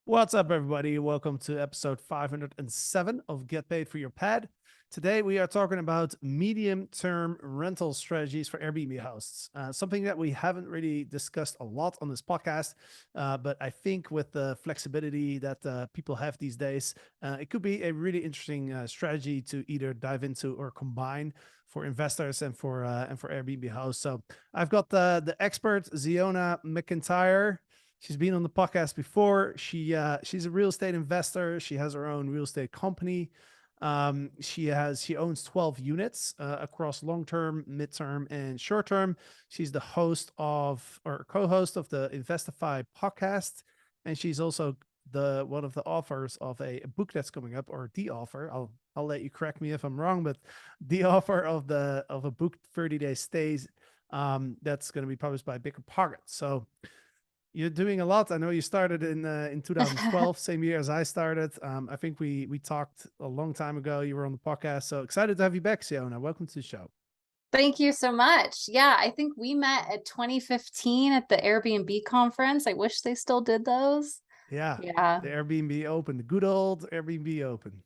What's up, everybody? Welcome to episode 507 of Get Paid for Your Pad. Today, we are talking about medium-term rental strategies for Airbnb hosts. Something that we haven't really discussed a lot on this podcast, but I think with the flexibility that people have these days, it could be a really interesting strategy to either dive into or combine for investors and for Airbnb hosts. So I've got the expert Zeona McIntyre. She's been on the podcast before. She's a real estate investor. She has her own real estate company. She owns 12 units across long term, midterm, and short term. She's the host of or co-host of the Investify podcast, and she's also the one of the authors of a book that's coming up, or the author. I'll let you correct me if I'm wrong, but the author of a book 30-day stays that's going to be published by Bigger Pockets. So you're doing a lot. I know you started in 2012, same year as I started. I think we talked a long time ago. You were on the podcast, so excited to have you back, Siona. Welcome to the show. Thank you so much. Yeah, I think we met at 2015 at the Airbnb conference. I wish they still did those. Yeah, Yeah, the Airbnb Open, the good old Airbnb Open.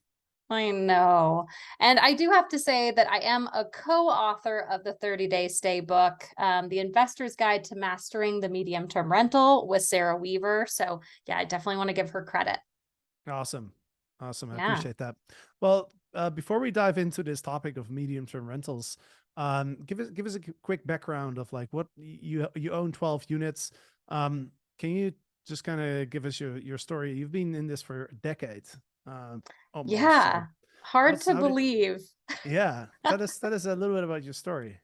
I know. And I do have to say that I am a co-author of the 30-day stay book, The Investor's Guide to Mastering the Medium-Term Rental with Sarah Weaver. So yeah, I definitely want to give her credit. Awesome, awesome. I Yeah. appreciate that. Well, before we dive into this topic of medium-term rentals, give us a quick background of like what you own 12 units. Can you just kind of give us your story? You've been in this for a decade, almost. So Yeah. Hard what's to how did believe. yeah, tell us a little bit about your story.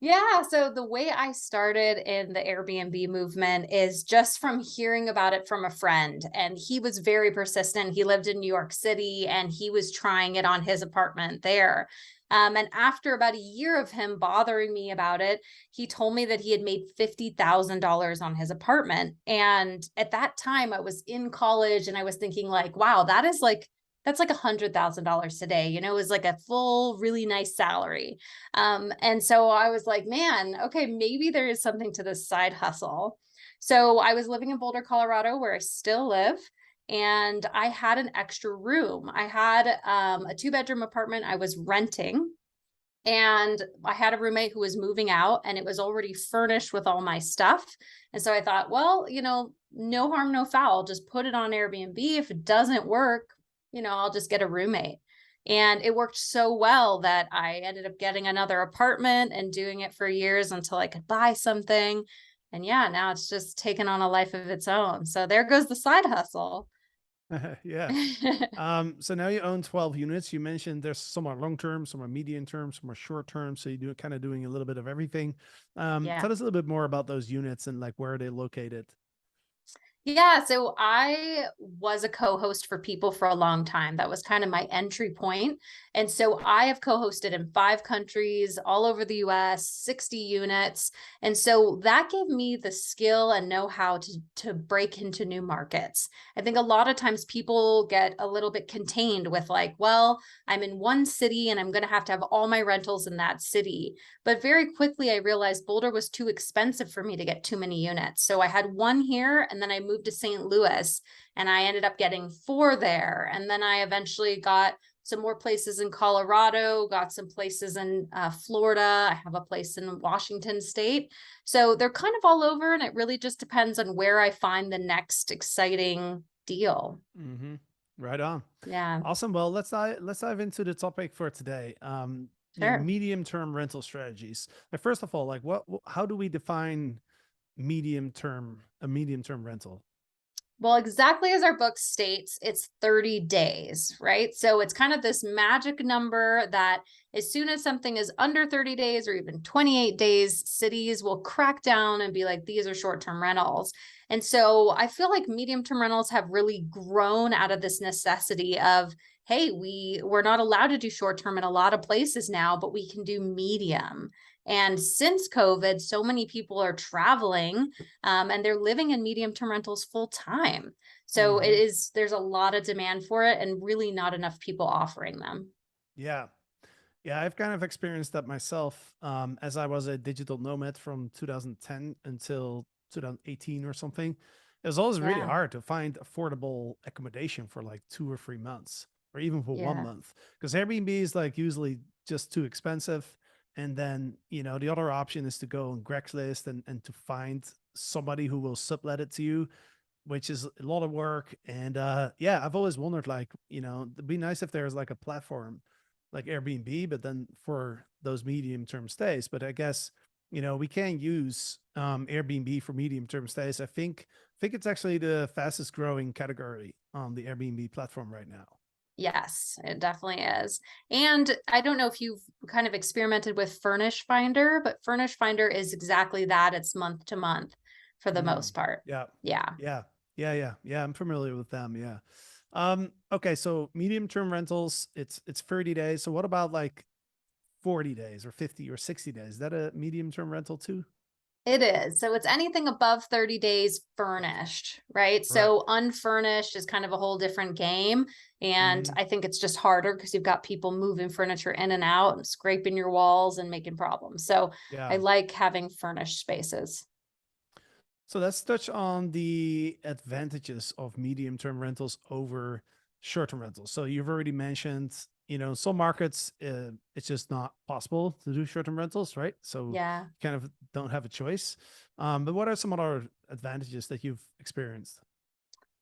Yeah, so the way I started in the Airbnb movement is just from hearing about it from a friend. And he was very persistent. He lived in New York City and he was trying it on his apartment there. And after about a year of him bothering me about it, he told me that he had made $50,000 on his apartment. And at that time, I was in college and I was thinking, like, wow, that's like $100,000 today. It was like a full, really nice salary. And so I was like, man, okay, maybe there is something to this side hustle. So I was living in Boulder, Colorado, where I still live. And I had an extra room. I had a 2-bedroom apartment I was renting. And I had a roommate who was moving out and it was already furnished with all my stuff. And so I thought, well, no harm, no foul. Just put it on Airbnb. If it doesn't work, I'll just get a roommate. And it worked so well that I ended up getting another apartment and doing it for years until I could buy something. And yeah, now it's just taken on a life of its own. So there goes the side hustle. Yeah. So now you own 12 units. You mentioned there's some are long term, some are medium term, some are short term. So you do kind of doing a little bit of everything. Yeah. Tell us a little bit more about those units and like where are they located? Yeah, so I was a co-host for People for a long time. That was kind of my entry point. And so I have co-hosted in 5 countries, all over the US, 60 units. And so that gave me the skill and know-how to break into new markets. I think a lot of times people get a little bit contained with like, well, I'm in one city and I'm going to have all my rentals in that city. But very quickly, I realized Boulder was too expensive for me to get too many units. So I had one here and then I moved to St. Louis and I ended up getting 4 there. And then I eventually got some more places in Colorado, got some places in Florida. I have a place in Washington State. So they're kind of all over. And it really just depends on where I find the next exciting deal. Mm-hmm. Right on. Yeah, Awesome. Well, let's dive into the topic for today. sure. Medium term rental strategies. Like, first of all, like how do we define a medium term rental? Well, exactly as our book states, it's 30 days, right? So it's kind of this magic number that as soon as something is under 30 days or even 28 days, cities will crack down and be like, these are short term rentals. And so I feel like medium term rentals have really grown out of this necessity of, hey, we're not allowed to do short term in a lot of places now, but we can do medium. And since COVID, so many people are traveling and they're living in medium term rentals full time. So Mm-hmm. there's a lot of demand for it and really not enough people offering them. Yeah. Yeah, I've kind of experienced that myself as I was a digital nomad from 2010 until 2018 or something. It's always really Yeah. hard to find affordable accommodation for like 2 or 3 months, or even for one Yeah. month, because Airbnb is like usually just too expensive. And then, the other option is to go on Craigslist and to find somebody who will sublet it to you, which is a lot of work. And yeah, I've always wondered, like, it'd be nice if there's like a platform like Airbnb, but then for those medium term stays. But I guess, we can use Airbnb for medium term stays. I think it's actually the fastest growing category on the Airbnb platform right now. Yes, it definitely is. And I don't know if you've kind of experimented with Furnish Finder, but Furnish Finder is exactly that. It's month to month for the Mm, most part. yeah, Yeah. yeah, yeah. I'm familiar with them. Yeah. Okay, so medium term rentals, it's 30 days. So what about like 40 days or 50 or 60 days? Is that a medium term rental too? It is. So it's anything above 30 days furnished, right? Right. So unfurnished is kind of a whole different game. And Hmm. I think it's just harder because you've got people moving furniture in and out and scraping your walls and making problems. So I Yeah. like having furnished spaces. So let's touch on the advantages of medium term rentals over short term rentals. So you've already mentioned, some markets, it's just not possible to do short term rentals, right? So Yeah. you kind of don't have a choice. But what are some other advantages that you've experienced?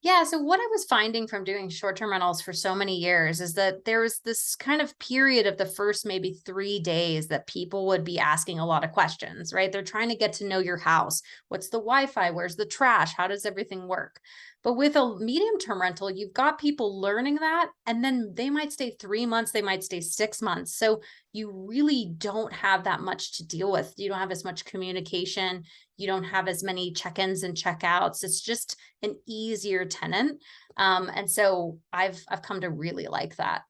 Yeah, so what I was finding from doing short-term rentals for so many years is that there was this kind of period of the first maybe 3 days that people would be asking a lot of questions, right? They're trying to get to know your house. What's the Wi-Fi? Where's the trash? How does everything work? But with a medium-term rental, you've got people learning that, and then they might stay 3 months, they might stay 6 months. So you really don't have that much to deal with. You don't have as much communication. You don't have as many check-ins and check-outs. It's just an easier tenant. And so I've come to really like that.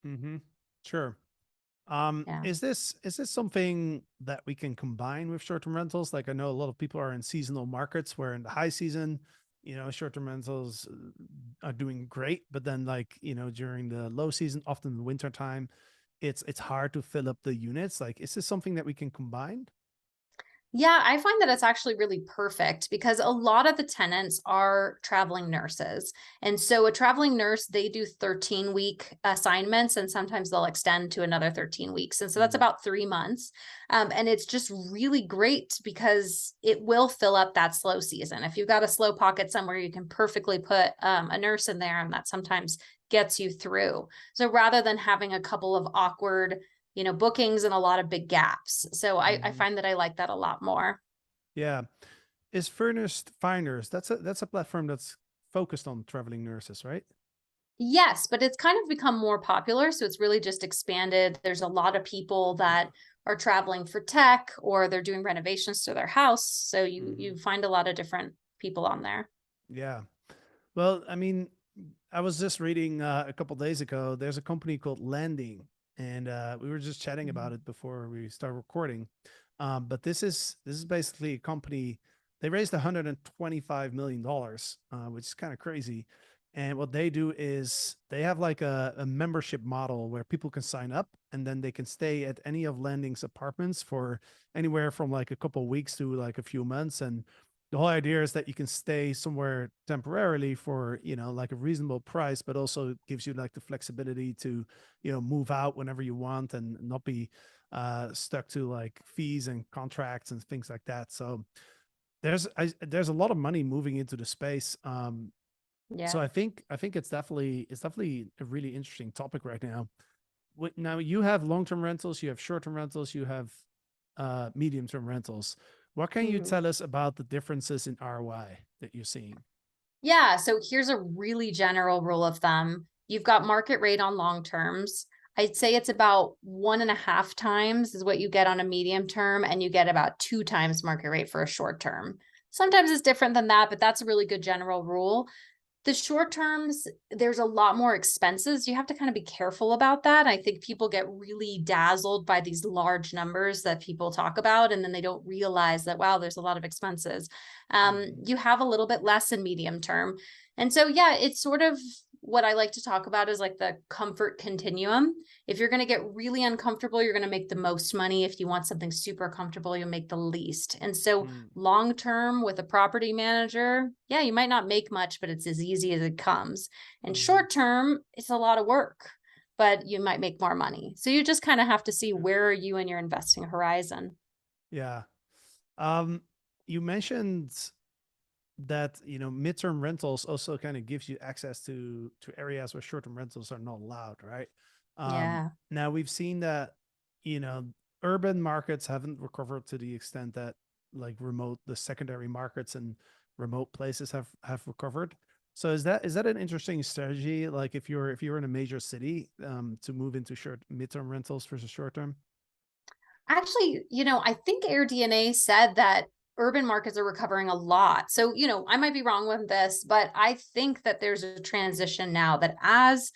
Mm-hmm. Sure. Yeah. Is this something that we can combine with short-term rentals? Like, I know a lot of people are in seasonal markets where in the high season, short-term rentals are doing great, but then like, during the low season, often the winter time, it's hard to fill up the units. Like, is this something that we can combine? Yeah, I find that it's actually really perfect because a lot of the tenants are traveling nurses. And so a traveling nurse, they do 13-week assignments and sometimes they'll extend to another 13 weeks. And so that's Mm, about 3 months. And it's just really great because it will fill up that slow season. If you've got a slow pocket somewhere, you can perfectly put a nurse in there and that sometimes gets you through. So rather than having a couple of awkward bookings and a lot of big gaps. So I mhm. find that I like that a lot more. Yeah. Is Furnished Finders, that's a platform that's focused on traveling nurses, right? Yes, but it's kind of become more popular. So it's really just expanded. There's a lot of people that are traveling for tech or they're doing renovations to their house. So you Mhm. you find a lot of different people on there. Yeah. Well, I mean, I was just reading a couple days ago. There's a company called Landing, and we were just chatting about Mhm. it before we start recording. But this is basically a company. They raised $125 million, which is kind of crazy. And what they do is they have like a membership model where people can sign up and then they can stay at any of Landing's apartments for anywhere from like a couple weeks to like a few months. And the whole idea is that you can stay somewhere temporarily for like a reasonable price, but also gives you like the flexibility to move out whenever you want and not be stuck to like fees and contracts and things like that. So there's a lot of money moving into the space. So Yeah. I think it's definitely a really interesting topic right now. Now you have long-term rentals, you have short-term rentals, you have medium-term rentals. What can you Mhm. tell us about the differences in ROI that you're seeing? Yeah, so here's a really general rule of thumb. You've got market rate on long terms. I'd say it's about 1.5 times is what you get on a medium term, and you get about 2 times market rate for a short term. Sometimes it's different than that, but that's a really good general rule. The short terms, there's a lot more expenses. You have to kind of be careful about that. I think people get really dazzled by these large numbers that people talk about, and then they don't realize that, wow, there's a lot of expenses. Mhm. You have a little bit less in medium term. And so, yeah, it's sort of what I like to talk about is like the comfort continuum. If you're going to get really uncomfortable, you're going to make the most money. If you want something super comfortable, you'll make the least. And so Mm, long term with a property manager, yeah, you might not make much, but it's as easy as it comes. And mhm. short term, it's a lot of work, but you might make more money. So you just kind of have to see Yeah. where are you in your investing horizon. Yeah. Um, you mentioned that, midterm rentals also kind of gives you access to areas where short-term rentals are not allowed, right? Yeah. Now we've seen that, you know, urban markets haven't recovered to the extent that like the secondary markets and remote places have recovered. So is that an interesting strategy? Like if you're in a major city, to move into short midterm rentals versus short term? Actually, I think AirDNA said that urban markets are recovering a lot. So, I might be wrong with this, but I think that there's a transition now that as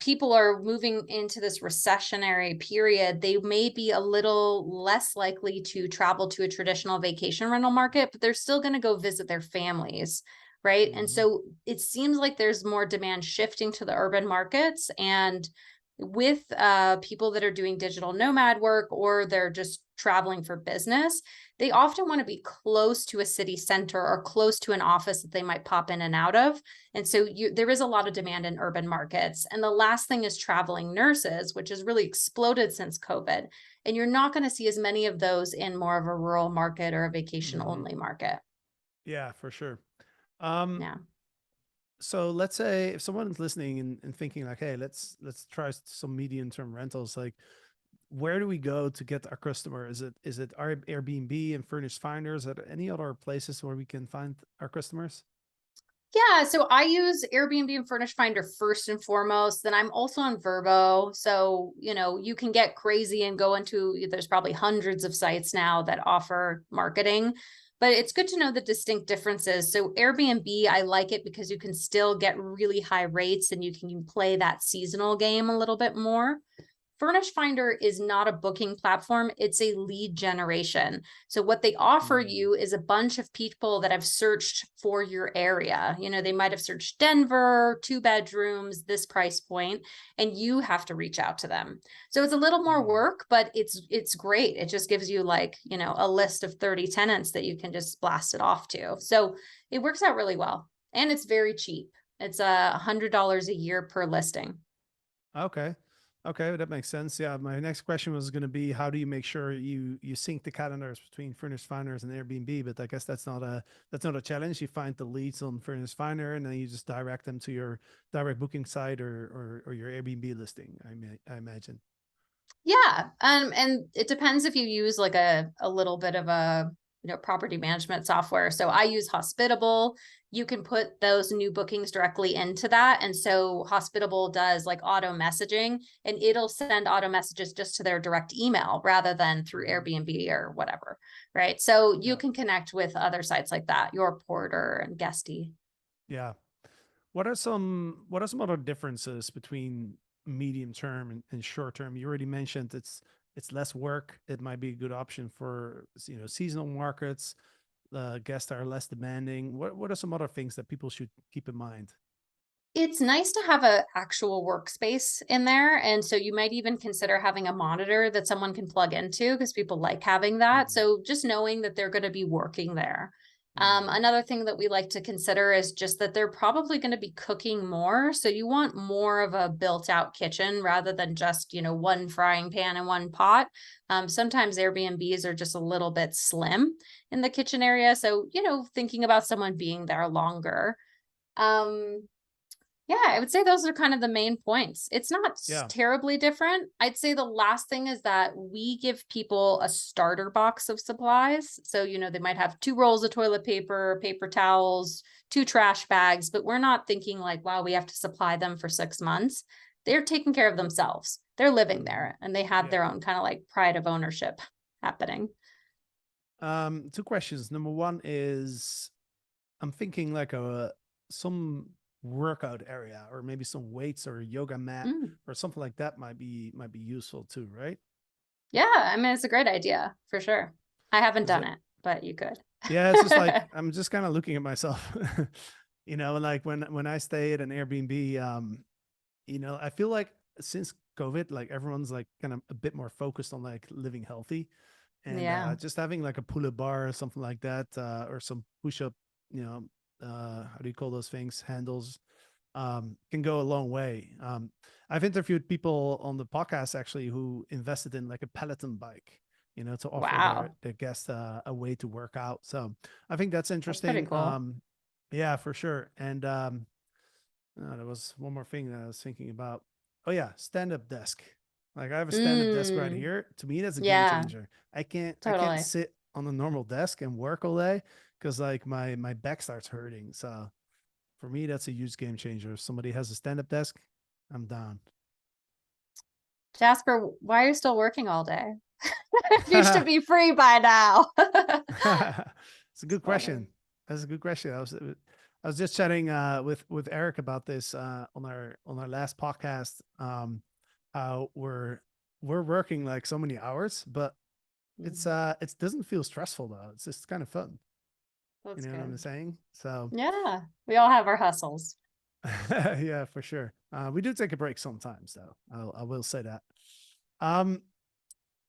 people are moving into this recessionary period, they may be a little less likely to travel to a traditional vacation rental market, but they're still going to go visit their families. Right. And Hmm. so it seems like there's more demand shifting to the urban markets. And with people that are doing digital nomad work or they're just traveling for business, they often want to be close to a city center or close to an office that they might pop in and out of. And so there is a lot of demand in urban markets. And the last thing is traveling nurses, which has really exploded since COVID. And you're not going to see as many of those in more of a rural market or a vacation Hmm. only market. Yeah, for sure. Um, Yeah. so let's say if someone's listening and thinking like, hey, let's try some medium term rentals, like where do we go to get our customer? Is it Airbnb and Furnished Finders? Are there any other places where we can find our customers? Yeah, so I use Airbnb and Furnish Finder first and foremost. Then I'm also on Verbo. So, you can get crazy and go into, there's probably hundreds of sites now that offer marketing, but it's good to know the distinct differences. So, Airbnb, I like it because you can still get really high rates and you can play that seasonal game a little bit more. Furnish Finder is not a booking platform, it's a lead generation. So, what they offer Mm, you is a bunch of people that have searched for your area. They might have searched Denver, 2 bedrooms, this price point, and you have to reach out to them. So, it's a little more mm. work, but it's great. It just gives you like, a list of 30 tenants that you can just blast it off to. So, it works out really well. And it's very cheap. It's $100 a year per listing. Okay. Okay, that makes sense. Yeah, my next question was going to be how do you make sure you sync the calendars between Furnished Finders and Airbnb? But I guess that's not a challenge. You find the leads on Furnished Finder and then you just direct them to your direct booking site or your Airbnb listing. I imagine. Yeah. And it depends if you use like a little bit of a property management software. So I use Hospitable. You can put those new bookings directly into that. And so Hospitable does like auto messaging and it'll send auto messages just to their direct email rather than through Mhm. Airbnb or whatever. Right. So you Yeah, can connect with other sites like that, your Porter and Guesty. yeah. What are some other differences between medium term and short term? You already mentioned it's less work. It might be a good option for seasonal markets. Guests are less demanding. What are some other things that people should keep in mind? It's nice to have a actual workspace in there, and so you might even consider having a monitor that someone can plug into because people like having that. Mm, So just knowing that they're going to be working there. mm, Another thing that we like to consider is just that they're probably going to be cooking more. So you want more of a built out kitchen rather than just, one frying pan and one pot. Sometimes Airbnbs are just a little bit slim in the kitchen area. So, thinking about someone being there longer. Um, yeah, I would say those are kind of the main points. It's not yeah. terribly different. I'd say the last thing is that we give people a starter box of supplies. So, they might have 2 rolls of toilet paper, paper towels, 2 trash bags, but we're not thinking like, wow, we have to supply them for 6 months. They're taking care of themselves. They're living Hmm. there and they have Yeah. their own kind of like pride of ownership happening. Two questions. Number one is I'm thinking like a some workout area or maybe some weights or a yoga mat Mm. or something like that might be useful too, right? Yeah, I mean, it's a great idea for sure. I haven't Because done it, but you could. yeah, it's just like I'm just kind of looking at myself. like when I stay at an Airbnb, I feel like since COVID, like everyone's like kind of a bit more focused on like living healthy, and Yeah. just having like a pull-up bar or something like that, or some push-up, how do you call those things? Handles, can go a long way. I've interviewed people on the podcast actually who invested in like a Peloton bike, to offer Wow. their guests a way to work out. So I think that's That's pretty interesting. cool. Yeah, for sure. And there was one more thing that I was thinking about. Oh yeah, stand-up desk. Like I have a stand-up desk right Mm, here. To me, that's a game yeah, changer. I can't totally. sit on a normal desk and work all day because like my back starts hurting. So for me, that's a huge game changer. If somebody has a stand-up desk, I'm down. Jasper, why are you still working all day? You should be free by now. It's a good Funny. question. That's a good question. I was just chatting with Eric about this on our last podcast. How we're working like so many hours, but Mhm. it doesn't feel stressful though. It's just kind of fun. You That's know what I'm good. saying? So Yeah, we all have our hustles. yeah, for sure. We do take a break sometimes though. I will say that. Um,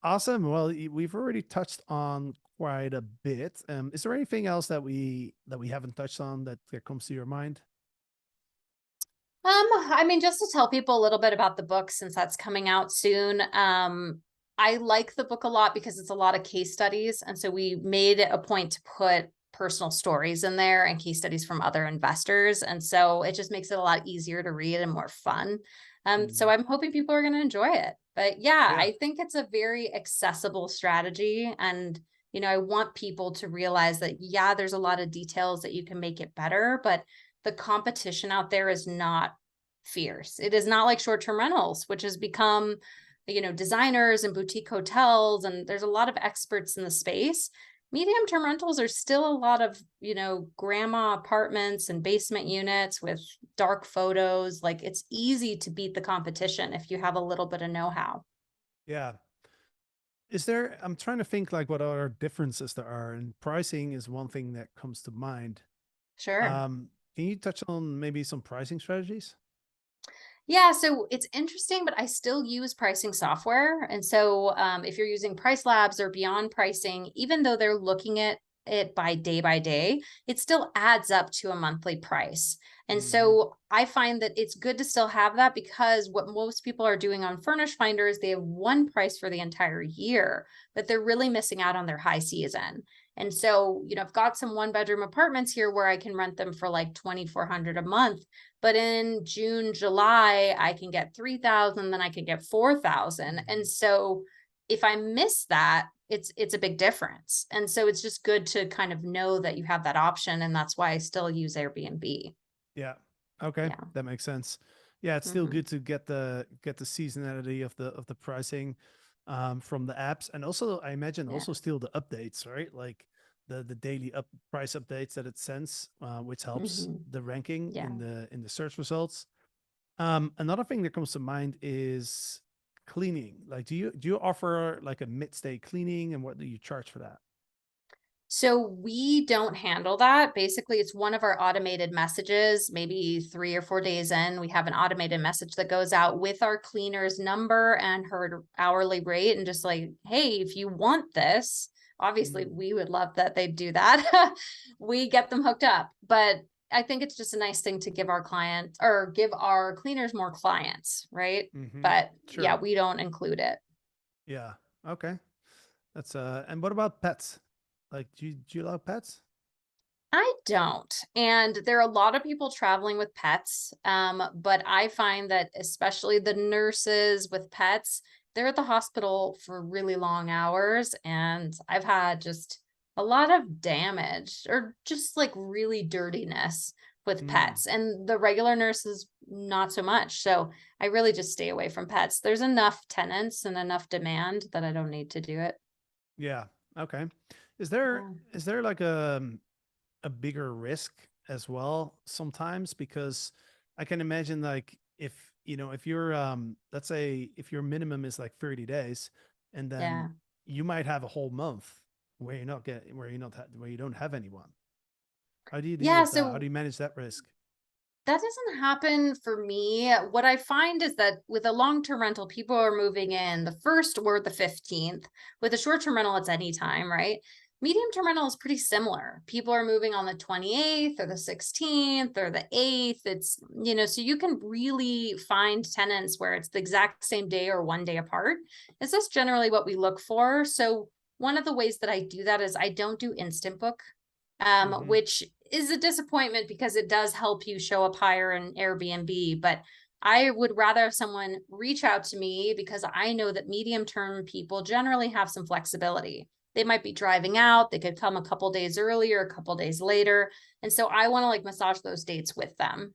Awesome. Well, we've already touched on quite a bit. Is there anything else that we haven't touched on that comes to your mind? I mean, just to tell people a little bit about the book since that's coming out soon. I like the book a lot because it's a lot of case studies. And so we made it a point to put personal stories in there and case studies from other investors. And so it just makes it a lot easier to read and more fun. So Mm, I'm hoping people are going to enjoy it. But yeah, yeah, I think it's a very accessible strategy. And, I want people to realize that, yeah, there's a lot of details that you can make it better, but the competition out there is not fierce. It is not like short-term rentals, which has become, designers and boutique hotels, and there's a lot of experts in the space. Medium-term rentals are still a lot of, grandma apartments and basement units with dark photos. Like it's easy to beat the competition if you have a little bit of know-how. yeah. I'm trying to think like what other differences there are, and pricing is one thing that comes to mind. Sure. Can you touch on maybe some pricing strategies? Yeah, so it's interesting, but I still use pricing software. And so if you're using Price Labs or Beyond Pricing, even though they're looking at it by day, it still adds up to a monthly price. And Hmm. so I find that it's good to still have that because what most people are doing on Furnish Finder is they have one price for the entire year, but they're really missing out on their high season. And so, I've got some one bedroom apartments here where I can rent them for like 2,400 a month, but in June, July, I can get 3,000, then I can get 4,000. And so if I miss that, it's a big difference. And so it's just good to kind of know that you have that option. And that's why I still use Airbnb. Yeah. Okay, Yeah. that makes sense. Yeah, it's still Hmm. good to get the seasonality of the pricing from the apps, and also I imagine Yeah. also still the updates, right? Like the daily price updates that it sends, which helps Hmm. the ranking Yeah. in the search results. Another thing that comes to mind is cleaning. Like, do you offer like a mid-stay cleaning, and what do you charge for that? So we don't handle that. Basically, it's one of our automated messages. Maybe 3 or 4 days in, we have an automated message that goes out with our cleaner's number and her hourly rate, and just like, hey, if you want this, obviously Mm, we would love that they do that. We get them hooked up. But I think it's just a nice thing to give our client or give our cleaners more clients, right? mm-hmm. But yeah, Sure. we don't include it. Yeah. Okay. That's and what about pets? Like, do you love pets? I don't. And there are a lot of people traveling with pets. But I find that especially the nurses with pets, they're at the hospital for really long hours. And I've had just a lot of damage or just like really dirtiness with Mm, pets. And the regular nurses, not so much. So I really just stay away from pets. There's enough tenants and enough demand that I don't need to do it. yeah. Okay. Is there Yeah. is there like a bigger risk as well sometimes? Because I can imagine like if you're let's say if your minimum is like 30 days, and then Yeah. you might have a whole month where you don't have anyone. How do you deal Yeah. with that? How do So you manage that risk? That doesn't happen for me. What I find is that with a long-term rental, people are moving in the 1st or the 15th. With a short-term rental, it's anytime, right? Medium-term rental is pretty similar. People are moving on the 28th or the 16th or the 8th. It's, so you can really find tenants where it's the exact same day or one day apart. Is this generally what we look for? So one of the ways that I do that is I don't do instant book, Hmm. which is a disappointment because it does help you show up higher in Airbnb. But I would rather have someone reach out to me because I know that medium term people generally have some flexibility. They might be driving out, they could come a couple days earlier, a couple days later. And so I want to like massage those dates with them.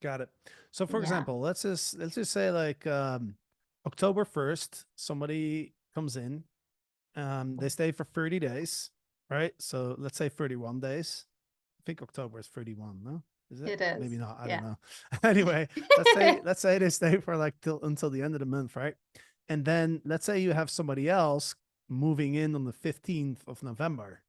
Got it. So for Yeah. example, let's just say like October 1st, somebody comes in, they stay for 30 days, right? So let's say 31 days. I think October is 31, no? Is it? It Maybe is. not. I don't Yeah. know. Anyway, let's say they stay for like till until the end of the month, right? And then let's say you have somebody else moving in on the 15th of November,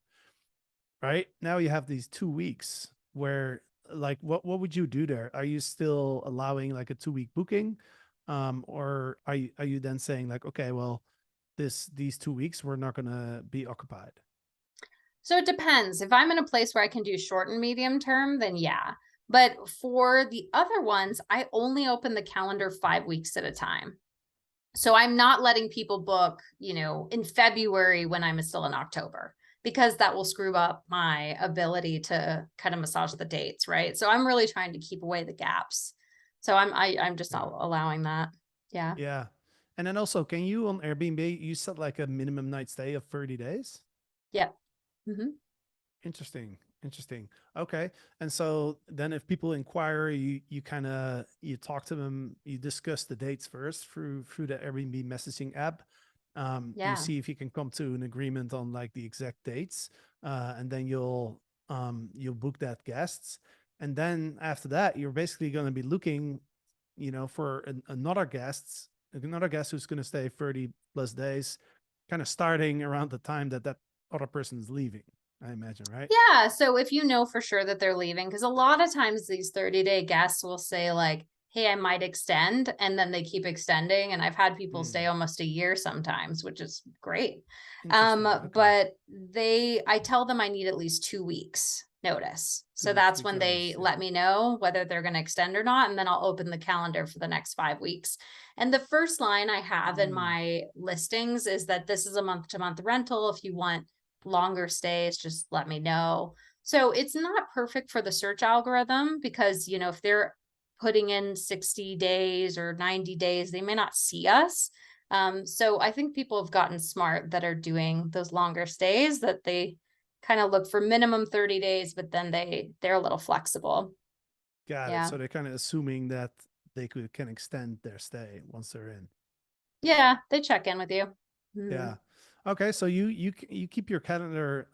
right? Now you have these 2 weeks where like what would you do there? Are you still allowing like a 2 week booking? Or are you then saying like, okay, well, these 2 weeks we're not gonna be occupied? So it depends. If I'm in a place where I can do short and medium term, then yeah. But for the other ones, I only open the calendar 5 weeks at a time. So I'm not letting people book, in February when I'm still in October, because that will screw up my ability to kind of massage the dates, right? So I'm really trying to keep away the gaps. So I'm just Yeah. not allowing that. Yeah. Yeah. And then also, can you on Airbnb, you set like a minimum night stay of 30 days? Yeah. Hmm. Interesting. Interesting. Okay. And so then if people inquire, you kind of you talk to them, you discuss the dates first through the Airbnb messaging app. You Yeah. see if you can come to an agreement on like the exact dates. And then you'll book that guests. And then after that, you're basically going to be looking, for another guest who's going to stay 30 plus days, kind of starting around the time that that other person is leaving, I imagine, right? Yeah. So if you know for sure that they're leaving, because a lot of times these 30-day guests will say, like, hey, I might extend. And then they keep extending. And I've had people stay Mm, almost a year sometimes, which is great. interesting. Okay. But I tell them I need at least 2 weeks notice. So Two that's weeks when notice. they Yeah. let me know whether they're going to extend or not. And then I'll open the calendar for the next 5 weeks. And the first line I have in Mm, my listings is that this is a month to month rental. If you want longer stays, just let me know. So it's not perfect for the search algorithm because, if they're putting in 60 days or 90 days, they may not see us. So I think people have gotten smart that are doing those longer stays, that they kind of look for minimum 30 days, but then they're a little flexible. got it. Yeah. So they're kind of assuming that they can extend their stay once they're in. Yeah, they check in with you. Yeah. Mhm. Okay. So you keep your calendar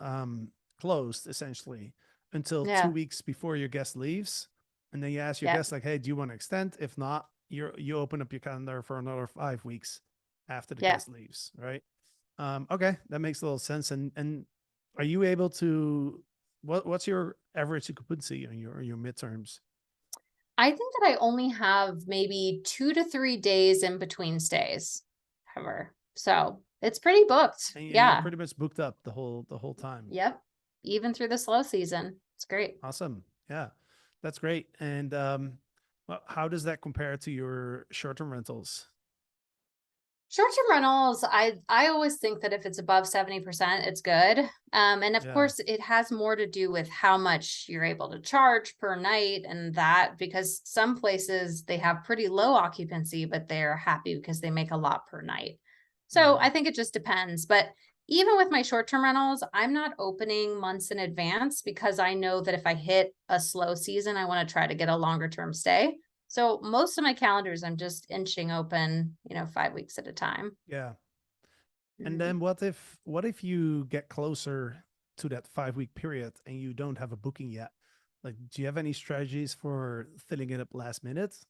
closed essentially until two Yeah. weeks before your guest leaves, and then you ask your Yeah. guest like, "Hey, do you want to extend? If not, you open up your calendar for another 5 weeks after the Yeah. guest leaves, right?" Okay, that makes a little sense. And are you able to what's your average occupancy on your midterms? I think that I only have maybe 2 to 3 days in between stays ever. So it's pretty booked. And you're Yeah. pretty much booked up the whole time. Yep. Even through the slow season. It's great. Awesome. Yeah, that's great. And well, how does that compare to your short-term rentals? Short-term rentals, I always think that if it's above 70%, it's good. And of Yeah. course, it has more to do with how much you're able to charge per night and that, because some places they have pretty low occupancy, but they're happy because they make a lot per night. So Hmm. I think it just depends. But even with my short-term rentals, I'm not opening months in advance because I know that if I hit a slow season, I want to try to get a longer term stay. So most of my calendars, I'm just inching open, 5 weeks at a time. Yeah. And Mhm. then what if you get closer to that 5 week period and you don't have a booking yet? Like, do you have any strategies for filling it up last minute?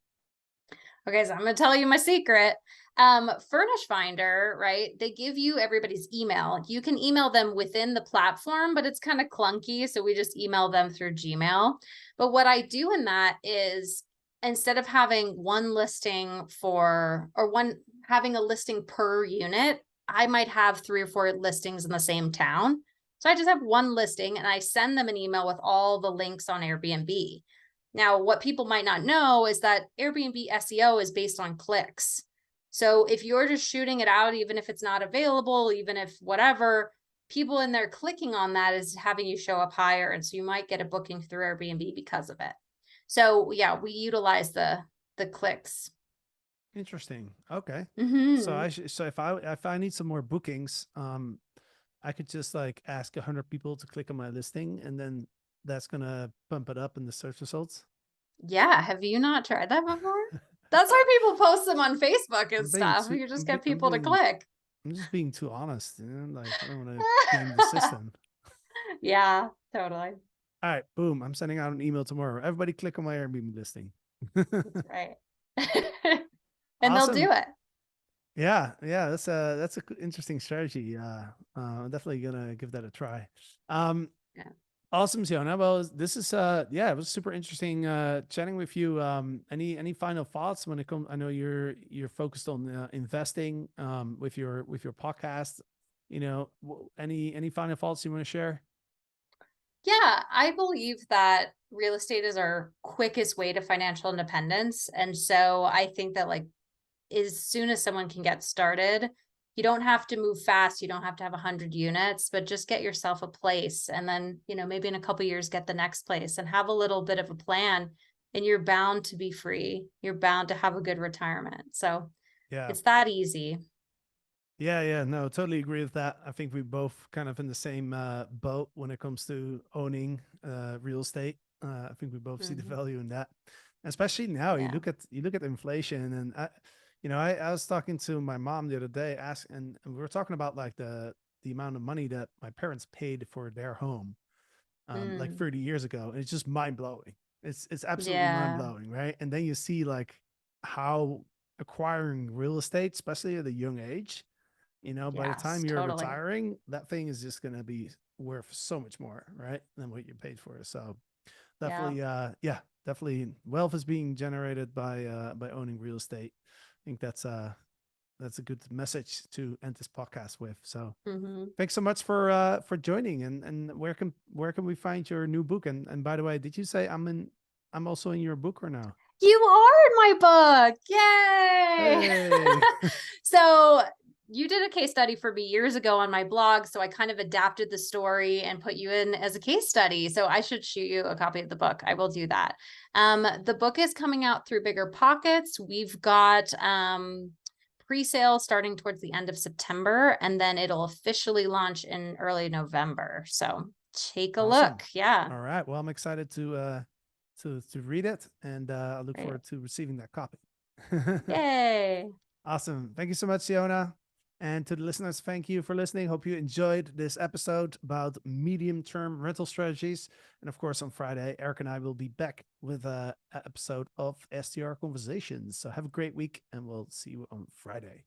Okay, so I'm gonna tell you my secret. Furnish Finder, right? They give you everybody's email. You can email them within the platform, but it's kind of clunky. So we just email them through Gmail. But what I do in that is instead of having one listing for, or one having a listing per unit, I might have 3 or 4 listings in the same town. So I just have one listing and I send them an email with all the links on Airbnb. Now, what people might not know is that Airbnb SEO is based on clicks. So if you're just shooting it out, even if it's not available, even if whatever, people in there clicking on that is having you show up higher. And so you might get a booking through Airbnb because of it. So yeah, we utilize the clicks. Interesting. Okay. So Mm-hmm. so if I need some more bookings, I could just like ask 100 people to click on my listing, and then that's gonna bump it up in the search results. Yeah. Have you not tried that before? That's why people post them on Facebook and I'm being stuff. too. You just get people to click. I'm just being too honest. You know? Like I don't want to game the system. Yeah, totally. All right, boom. I'm sending out an email tomorrow. Everybody click on my Airbnb listing. That's right. And they'll do Awesome. it. Yeah, that's a interesting strategy. I'm definitely gonna give that a try. Um, Yeah. awesome, Ziona. Well, this is yeah, it was super interesting chatting with you. Any final thoughts when it comes? I know you're focused on investing with your podcast. You know, any final thoughts you want to share? Yeah, I believe that real estate is our quickest way to financial independence. And so I think that like as soon as someone can get started, you don't have to move fast. You don't have to have 100 units, but just get yourself a place. And then, maybe in a couple years, get the next place and have a little bit of a plan. And you're bound to be free. You're bound to have a good retirement. So Yeah. it's that easy. Yeah, no, totally agree with that. I think we both kind of in the same boat when it comes to owning real estate. I think we both see the Mhm. value in that, especially now. Yeah. You look at inflation, and I was talking to my mom the other day, and we were talking about like the amount of money that my parents paid for their home, like Mm. 30 years ago, and it's just mind blowing. It's absolutely mind Yeah. blowing, right? And then you see like how acquiring real estate, especially at a young age, by the Yes, time you're totally. retiring, that thing is just going to be worth so much more, right? Than what you paid for it. So Yeah. definitely, yeah, definitely wealth is being generated by owning real estate. I think that's a good message to end this podcast with. So Hmm. thanks so much for joining and where can we find your new book? And by the way, did you say I'm also in your book or no? You are in my book. Yay. Hey. So you did a case study for me years ago on my blog. So I kind of adapted the story and put you in as a case study. So I should shoot you a copy of the book. I will do that. The book is coming out through Bigger Pockets. We've got pre-sale starting towards the end of September, and then it'll officially launch in early November. So take a Awesome. look. Yeah. All right. Well, I'm excited to read it, and I look Great. forward to receiving that copy. Yay. Awesome. Thank you so much, Siona. And to the listeners, thank you for listening. Hope you enjoyed this episode about medium-term rental strategies. And of course, on Friday, Eric and I will be back with an episode of STR Conversations. So have a great week, and we'll see you on Friday.